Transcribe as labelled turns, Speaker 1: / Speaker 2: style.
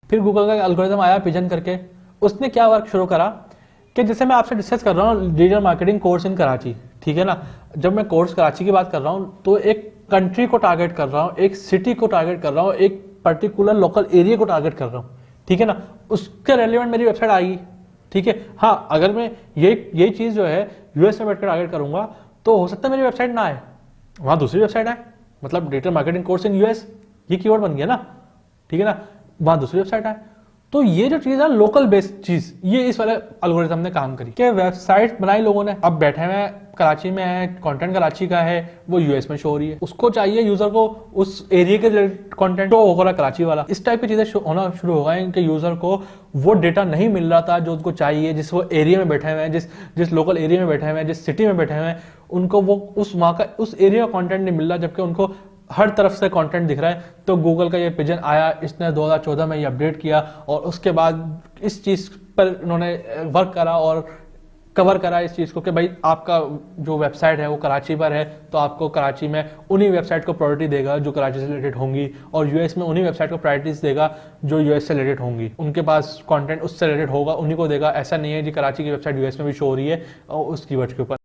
Speaker 1: फिर गूगल का एल्गोरिथम आया पिजन करके, उसने क्या वर्क शुरू करा कि जैसे मैं आपसे डिस्कस कर रहा हूँ digital marketing course in Karachi, ठीक है ना। जब मैं कोर्स कराची की बात कर रहा हूँ तो एक कंट्री को टारगेट कर रहा हूँ, एक सिटी को टारगेट कर रहा हूँ, एक पर्टिकुलर लोकल एरिया को टारगेट कर रहा हूँ, ठीक है ना। उसके रेलिवेंट मेरी वेबसाइट आएगी, ठीक है। हाँ, अगर मैं यही चीज़ जो है यूएस में बैठकर टारगेट करूंगा तो हो सकता है मेरी वेबसाइट ना आए, वहाँ दूसरी वेबसाइट आए। मतलब digital marketing course in US, ये कीवर्ड बन गया ना, ठीक है ना, वहाँ दूसरी वेबसाइट आए। तो ये जो चीज़ है लोकल बेस्ड चीज़, ये इस वाले एल्गोरिथम ने काम करी कि वेबसाइट बनाई लोगों ने, अब बैठे हुए कराची में है, कंटेंट कराची का है, वो यूएस में शो हो रही है, उसको चाहिए यूजर को उस एरिया के कंटेंट शो होगा कराची वाला। इस टाइप की चीजें होना शुरू हो गए कि यूजर को वो डेटा नहीं मिल रहा था जो उनको चाहिए, जिस वो एरिया में बैठे हुए हैं, जिस लोकल एरिया में बैठे हुए हैं, जिस सिटी में बैठे हुए हैं, उनको वो उस वहाँ का उस एरिया का कंटेंट नहीं मिल रहा, जबकि उनको हर तरफ से कंटेंट दिख रहा है। तो गूगल का ये पिजन आया, इसने 2014 में ये अपडेट किया और उसके बाद इस चीज़ पर इन्होंने वर्क करा और कवर करा इस चीज़ को कि भाई आपका जो वेबसाइट है वो कराची पर है, तो आपको कराची में उन्हीं वेबसाइट को प्रायोरिटी देगा जो कराची से रिलेटेड होंगी, और यूएस में उन्हीं वेबसाइट को प्रायोरिटीज देगा जो यूएस से रिलेटेड होंगी। उनके पास कंटेंट उससे रिलेटेड होगा, उन्हीं को देगा। ऐसा नहीं है जी कराची की वेबसाइट यूएस में भी शो हो रही है उस कीवर्ड के ऊपर।